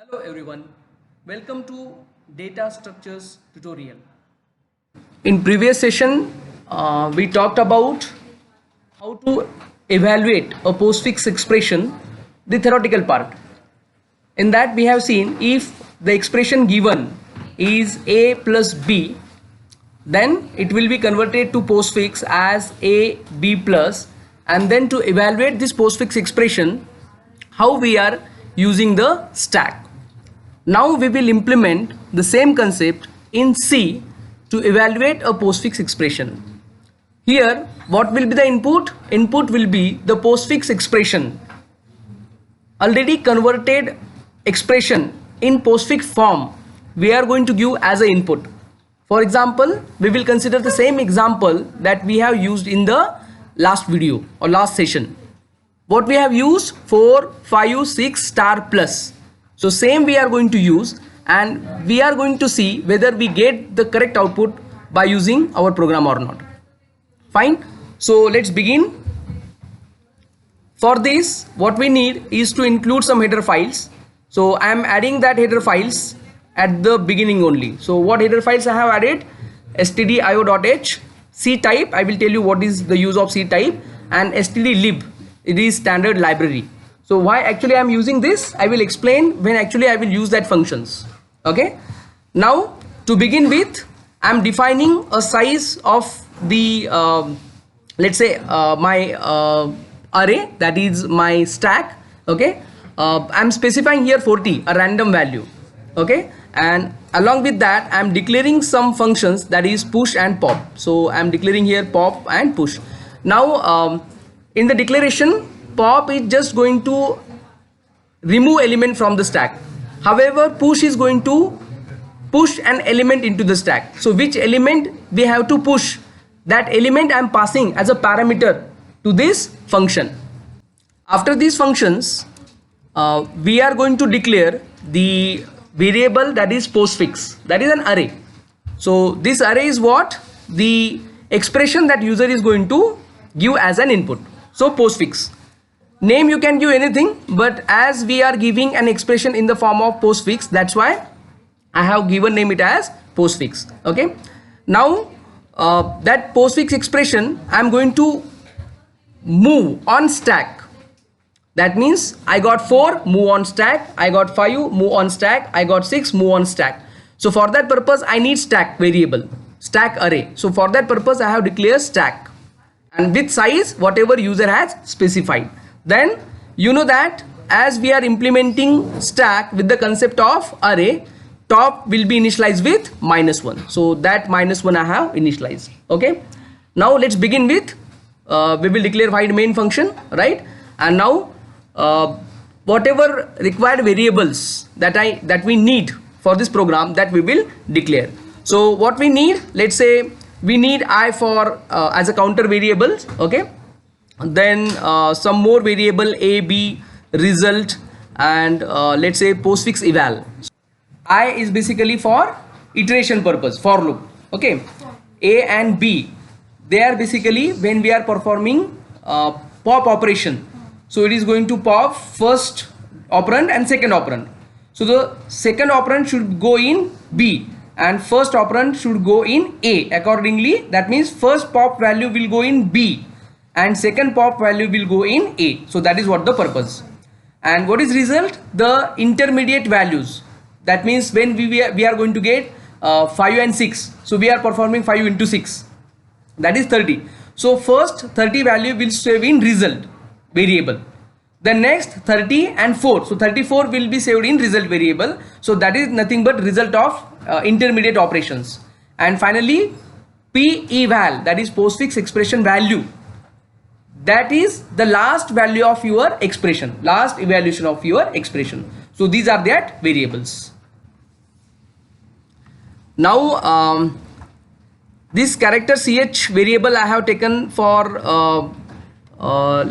Hello everyone, welcome to data structures tutorial. In previous session we talked about how to evaluate a postfix expression, the theoretical part. In that we have seen if the expression given is a plus b, then it will be converted to postfix as a b plus, and then to evaluate this postfix expression, how we are using the stack. Now we will implement the same concept in C to evaluate a postfix expression. Here what will be the input? Input will be the postfix expression, already converted expression in postfix form we are going to give as an input. For example, we will consider the same example that we have used in the last video or last session. What we have used 4, 5, 6 star plus. So same we are going to use, and we are going to see whether we get the correct output by using our program or not. Fine. So let's begin. For this what we need is to include some header files. So I am adding that header files at the beginning only. So what header files I have added? stdio.h, C type, I will tell you what is the use of C type, and stdlib, it is standard library. So why actually I am using this, I will explain when actually I will use that functions. Okay. Now to begin with, I am defining a size of the let's say my array, that is my stack. Okay. I am specifying here 40, a random value. Okay. And along with that I am declaring some functions, that is push and pop. So I am declaring here pop and push. Now in the declaration, pop is just going to remove element from the stack. However, push is going to push an element into the stack. So which element we have to push, that element I am passing as a parameter to this function. After these functions we are going to declare the variable, that is postfix, that is an array. So this array is what? The expression that user is going to give as an input. So postfix. Name you can give anything, but as we are giving an expression in the form of postfix, that's why I have given name it as postfix. Okay. Now that postfix expression I am going to move on stack. That means I got 4, move on stack, I got 5, move on stack, I got 6, move on stack. So for that purpose I need stack variable, stack array. So for that purpose I have declared stack, and with size whatever user has specified. Then you know that as we are implementing stack with the concept of array, top will be initialized with -1. So that -1 I have initialized. Okay. Now let's begin with we will declare void main function, right? And now whatever required variables that we need for this program, that we will declare. So what we need, let's say we need I for as a counter variable. Okay. Then some more variable a, b, result, and let's say postfix eval. I is basically for iteration purpose, for loop. Okay. A and b, they are basically when we are performing pop operation. So it is going to pop first operand and second operand. So the second operand should go in b and first operand should go in a accordingly. That means first pop value will go in b and second pop value will go in a. So that is what the purpose. And what is result? The intermediate values. That means when we are going to get 5 and 6. So we are performing 5 into 6. That is 30. So first 30 value will save in result variable. The next 30 and 4. So 34 will be saved in result variable. So that is nothing but result of intermediate operations. And finally p eval, that is postfix expression value. That is the last value of your expression, last evaluation of your expression. So these are that variables. Now this character ch variable I have taken for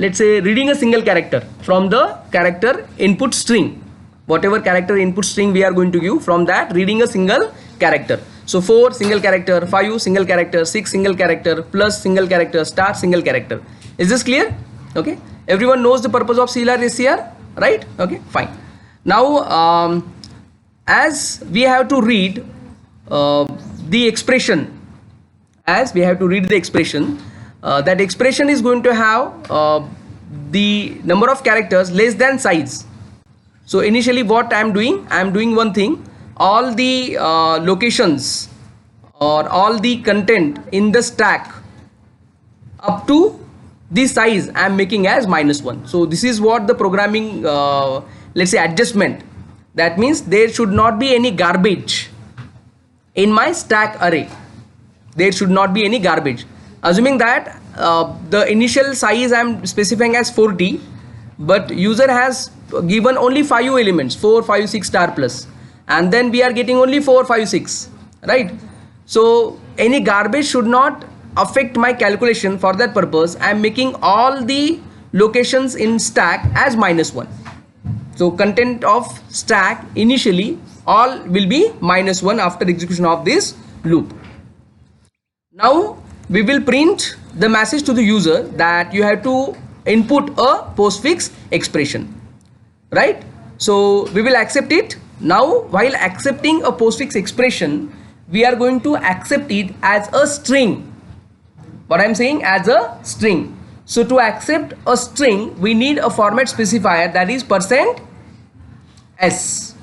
let's say reading a single character from the character input string. Whatever character input string we are going to give, from that reading a single character. So 4 single character, 5 single character, 6 single character, plus single character, star single character. Is this clear? Okay. Everyone knows the purpose of CLR SCR, right? Okay, fine. Now as we have to read the expression, that expression is going to have the number of characters less than size. So initially what I am doing one thing, all the locations or all the content in the stack up to the size I am making as -1. So this is what the programming let's say adjustment. That means there should not be any garbage in my stack array. There should not be any garbage. Assuming that the initial size I am specifying as 40, but user has given only 5 elements, 4, 5, 6 star plus, and then we are getting only 4, 5, 6, right? So any garbage should not affect my calculation. For that purpose I am making all the locations in stack as -1. So content of stack initially all will be -1 after execution of this loop. Now we will print the message to the user that you have to input a postfix expression, right? So we will accept it. Now while accepting a postfix expression, we are going to accept it as a string. What I am saying, as a string. So to accept a string we need a format specifier, that is %s.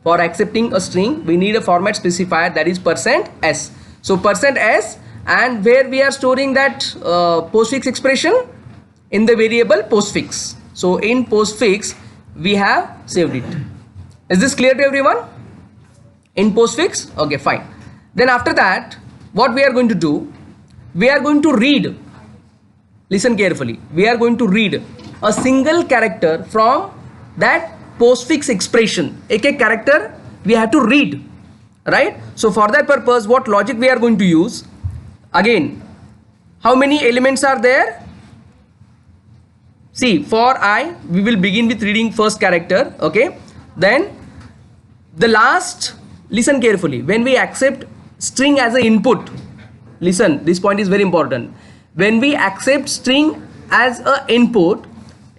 For accepting a string we need a format specifier, that is %s. So %s, and where we are storing that postfix expression, in the variable postfix. So in postfix we have saved it. Is this clear to everyone? In postfix? Okay, fine. Then after that what we are going to do, we are going to read, listen carefully, we are going to read a single character from that postfix expression. एक character we have to read, right? So for that purpose what logic we are going to use? Again, how many elements are there? See, for I we will begin with reading first character, okay? Then the last, listen carefully, when we accept string as an input, listen, this point is very important. When we accept string as a input,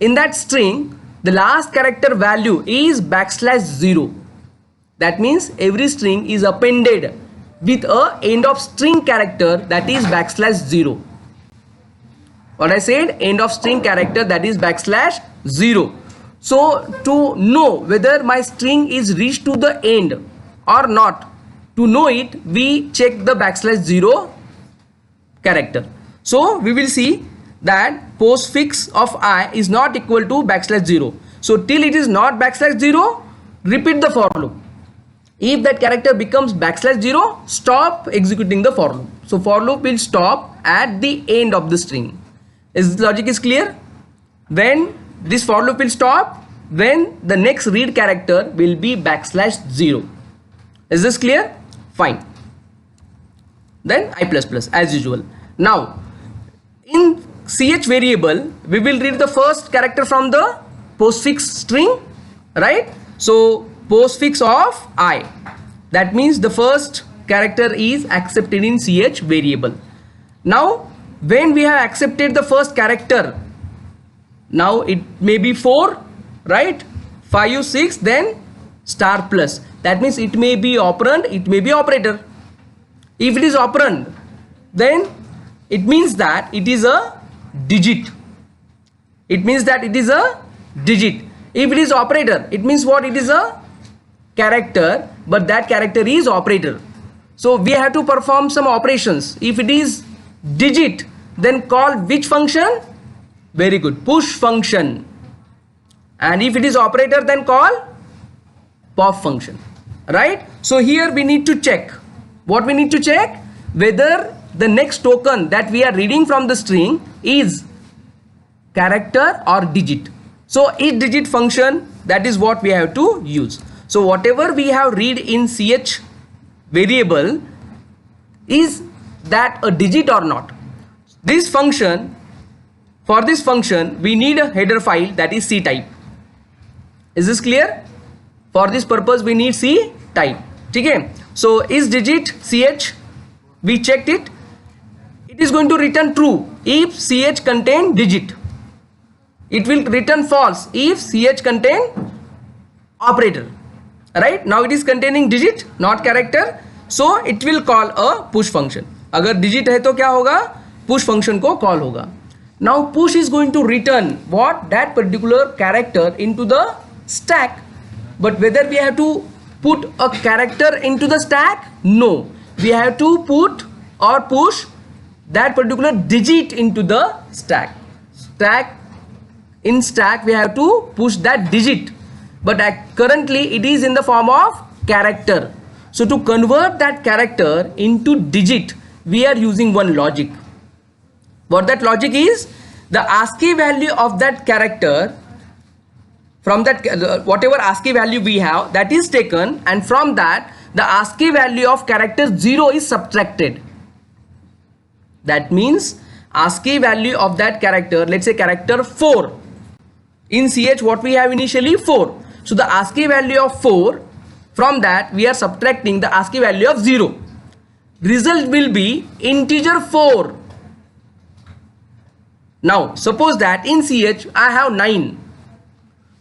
in that string the last character value is \0. That means every string is appended with a end of string character, that is \0. What I said, end of string character, that is \0. So to know whether my string is reached to the end or not, to know it we check the \0 character. So we will see that postfix of I is not equal to \0. So till it is not \0, repeat the for loop. If that character becomes \0, stop executing the for loop. So for loop will stop at the end of the string. Is the logic is clear? When this for loop will stop, when the next read character will be \0. Is this clear? Fine. Then I++ as usual. Now in ch variable we will read the first character from the postfix string, right? So postfix of I, that means the first character is accepted in ch variable. Now when we have accepted the first character, now it may be 4, right? 5, 6, then star plus. That means it may be operand, it may be operator. If it is operand, then it means that it is a digit. It means that it is a digit. If it is operator, it means what? It is a character, but that character is operator. So we have to perform some operations. If it is digit, then call which function? Very good, push function. And if it is operator, then call pop function, right? So here we need to check. What we need to check? Whether the next token that we are reading from the string is character or digit. So each digit function, that is what we have to use. So whatever we have read in ch variable, is that a digit or not? This function, for this function we need a header file, that is C type. Is this clear? For this purpose we need C type. Okay? So is digit ch, we checked it, it is going to return true if ch contain digit. It will return false if ch contain operator. right? Now it is containing digit, not character, so it will call a push function. अगर digit है तो क्या होगा? Push function को call होगा. Now push is going to return what? That particular character into the stack. But whether we have to put a character into the stack? No. We have to put or push that particular digit into the stack. In stack we have to push that digit, but currently it is in the form of character. So to convert that character into digit, we are using one logic. What that logic is? The ASCII value of that character, from that whatever ASCII value we have, that is taken, and from that the ASCII value of character 0 is subtracted. That means ASCII value of that character, let's say character 4. In CH what we have initially? 4. So the ASCII value of 4, from that we are subtracting the ASCII value of 0. Result will be integer 4. Now suppose that in CH I have 9.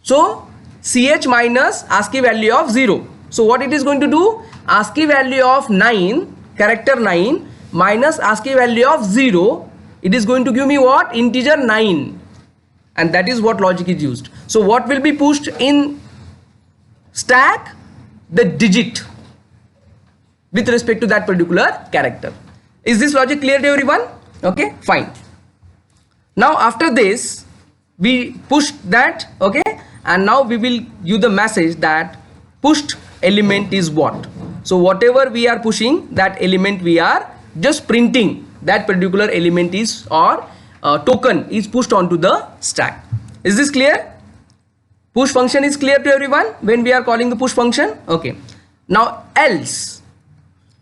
So CH minus ASCII value of 0. So what it is going to do? ASCII value of 9, character 9 minus ASCII value of 0. It is going to give me what? Integer 9. And that is what logic is used. So what will be pushed in stack? The digit with respect to that particular character. Is this logic clear to everyone? Okay, fine. Now after this we push that, okay, and now we will give the message that pushed element is what. So whatever we are pushing, that element we are just printing that particular element is, or token is pushed onto the stack. Is this clear? Push function is clear to everyone when we are calling the push function? Okay. Now else,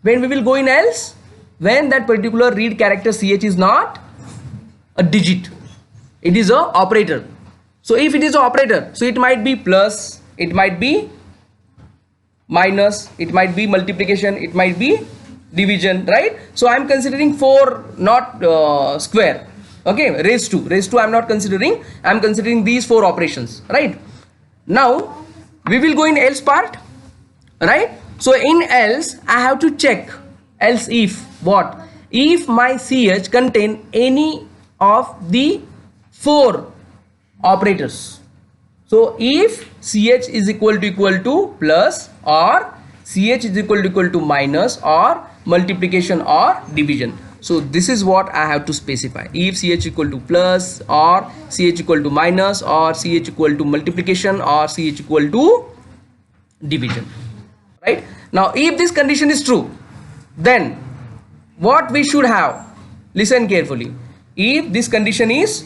when we will go in else? When that particular read character CH is not a digit, it is a operator. So if it is an operator, so it might be plus, it might be minus, it might be multiplication, it might be division, right? So I am considering 4, not square. Okay, raised to I am not considering. I am considering these 4 operations, right? Now we will go in else part, right? So in else I have to check else if what? If my CH contain any of the 4 operators. So if CH is equal to plus, or CH is equal to minus, or multiplication or division. So this is what I have to specify. If CH equal to plus, or CH equal to minus, or CH equal to multiplication, or CH equal to division, right? Now if this condition is true, then what we should have? Listen carefully. If this condition is,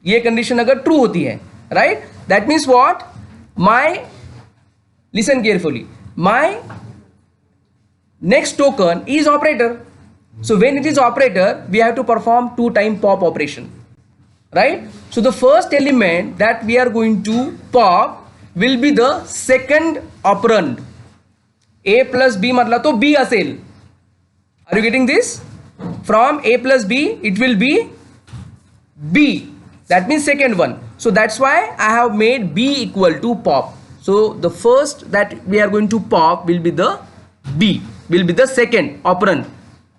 ये condition अगर true होती है, right? That means what? My, listen carefully, my next token is operator. So when it is operator, we have to perform 2-time pop operation, right? So the first element that we are going to pop will be the second operand. A plus B मतलब तो B असेल. Are you getting this? From A plus B, it will be B. That means second one. So that's why I have made B equal to pop. So the first that we are going to pop will be the B, will be the second operand.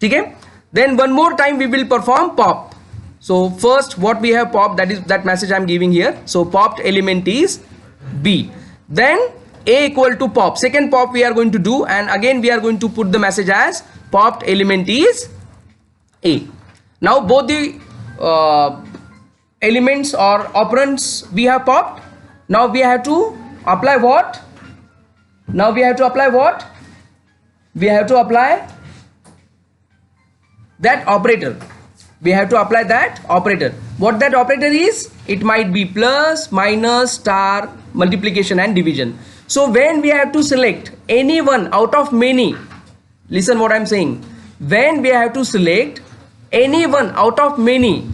Okay? Then one more time we will perform pop. So first what we have popped, that is that message I am giving here. So popped element is B. Then A equal to pop. Second pop we are going to do, and again we are going to put the message as popped element is A. Now both the elements or operands we have popped. Now we have to apply what? Now we have to apply what? We have to apply that operator. We have to apply that operator. What that operator is? It might be plus, minus, star, multiplication and division. So when we have to select any one out of many, listen what I am saying. When we have to select any one out of many,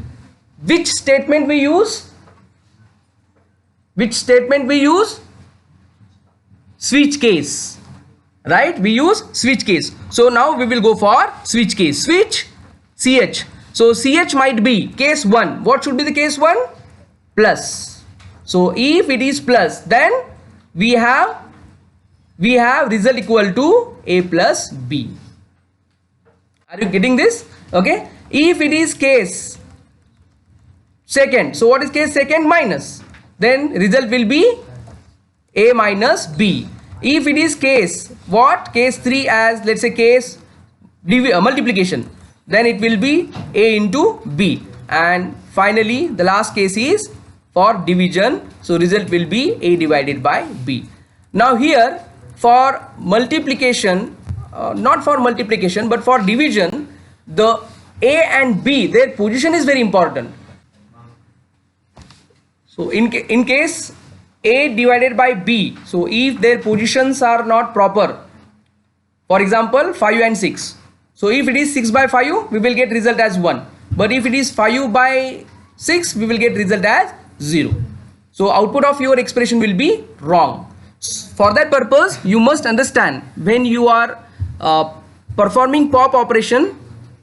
which statement we use? Which statement we use? Switch case, right? We use switch case. So now we will go for switch case. Switch CH. So CH might be case 1. What should be the case 1? Plus. So if it is plus, then we have we have result equal to A plus B. Are you getting this? Okay. If it is case second, so what is case second? Minus. Then result will be A minus B. If it is case what? Case 3 as let's say case multiplication, then it will be A into B. And finally the last case is for division, so result will be A divided by B. Now here for multiplication, not for multiplication but for division, the A and B, their position is very important. So in case A divided by B, so if their positions are not proper, for example 5 and 6, so if it is 6 by 5 we will get result as 1, but if it is 5 by 6 we will get result as 0. So output of your expression will be wrong. For that purpose you must understand, when you are performing pop operation,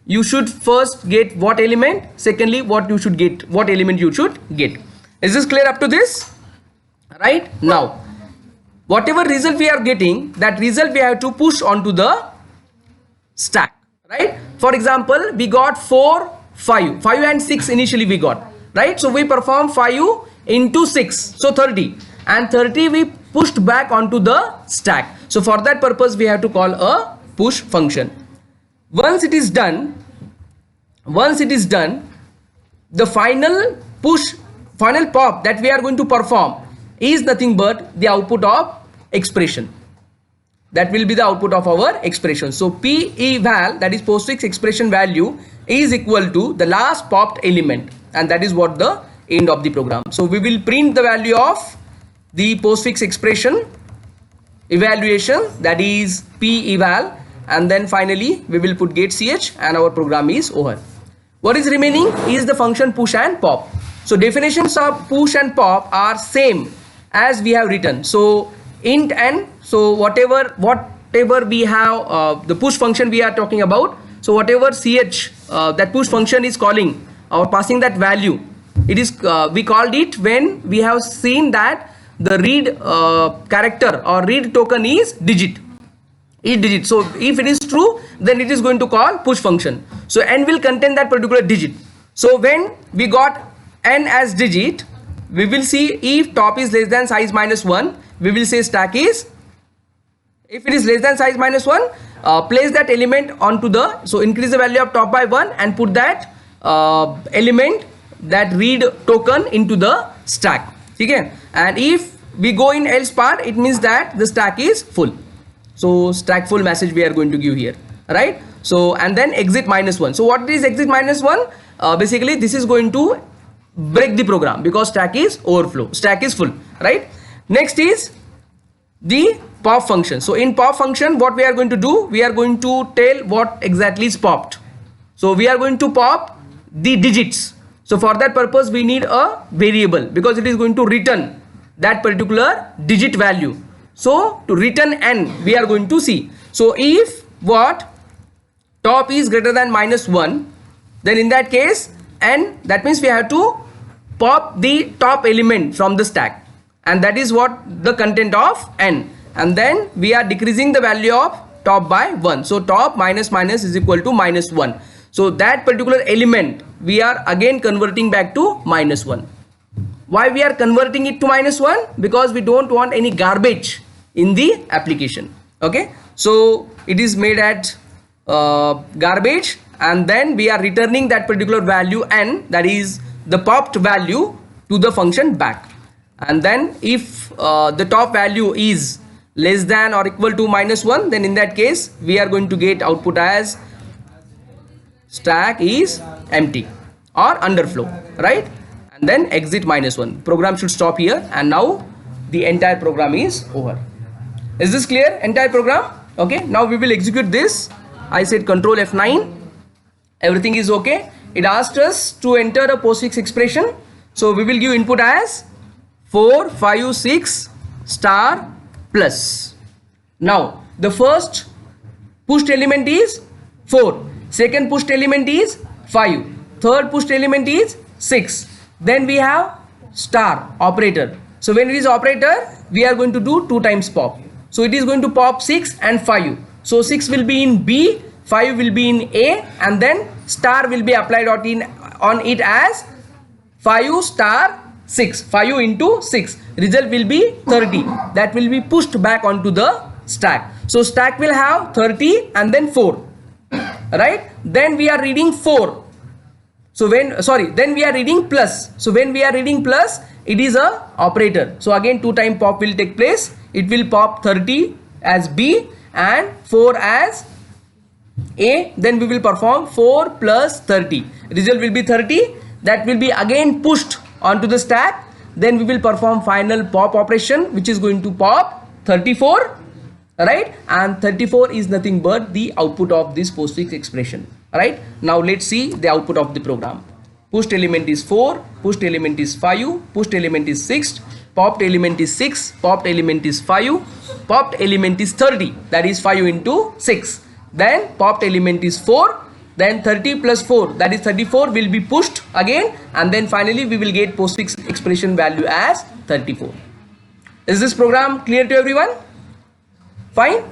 you should first get what element, secondly what element you should get. Is this clear up to this? Right? Now whatever result we are getting, that result we have to push onto the stack, right? For example, we got 4, 5 and 6 initially we got, right? So we perform 5 into 6, so 30, and 30 we pushed back onto the stack. So for that purpose we have to call a push function. Once it is done, the final pop that we are going to perform is nothing but the output of expression. That will be the output of our expression. So P eval, that is postfix expression value, is equal to the last popped element, and that is what the end of the program. So we will print the value of the postfix expression evaluation, that is P eval, and then finally we will put get ch and our program is over. What is remaining is the function push and pop. So definitions of push and pop are same as we have written. So int n, so whatever we have, the push function we are talking about, so whatever ch that push function is calling or passing that value, it is we called it when we have seen that the read character or read token is digit. So if it is true, then it is going to call push function. So n will contain that particular digit. So when we got n as digit, we will see if top is less than size minus 1, we will say stack is, if it is less than size minus 1, place that element onto the, so increase the value of top by 1 and put that element, that read token into the stack. Okay? And if we go in else part, it means that the stack is full. So stack full message we are going to give here, right? So and then exit minus 1. So what is exit minus 1? Basically this is going to break the program because stack is overflow, stack is full, right? Next is the pop function. So in pop function what we are going to do, we are going to tell what exactly is popped. So we are going to pop the digits. So for that purpose we need a variable because it is going to return that particular digit value. So to return n we are going to see. So if what top is greater than minus 1, then in that case n, that means we have to pop the top element from the stack, and that is what the content of n, and then we are decreasing the value of top by 1. So top minus minus is equal to minus 1. So that particular element we are again converting back to minus 1. Why we are converting it to minus 1? Because we don't want any garbage in the application. Okay, so it is made at garbage, and then we are returning that particular value n, that is the popped value, to the function back. And then if the top value is less than or equal to minus 1, then in that case we are going to get output as stack is empty or underflow, right? And then exit minus 1. Program should stop here, and now the entire program is over. Is this clear? Entire program? Okay, now we will execute this. I said control F9. Everything is okay. It asked us to enter a postfix expression, so we will give input as 4 5 6 star plus. Now the first pushed element is 4, second pushed element is 5, third pushed element is 6, then we have star operator. So when it is operator, we are going to do 2 times pop. So it is going to pop 6 and 5. So 6 will be in B, 5 will be in A, and then star will be applied on it as 5 star 6. 5 into 6. Result will be 30. That will be pushed back onto the stack. So stack will have 30 and then 4. Right? Then we are reading 4. So then we are reading plus. So when we are reading plus, it is a operator. So again 2 time pop will take place. It will pop 30 as B and 4 as A. Then we will perform 4 plus 30. Result will be 30. That will be again pushed onto the stack. Then we will perform final pop operation, which is going to pop 34. Right? And 34 is nothing but the output of this postfix expression. Right? Now let's see the output of the program. Pushed element is 4, pushed element is 5, pushed element is 6, popped element is 6, popped element is 5, popped element is 30, that is 5 into 6. Then popped element is 4, then 30 plus 4, that is 34, will be pushed again, and then finally we will get postfix expression value as 34. Is this program clear to everyone? Fine.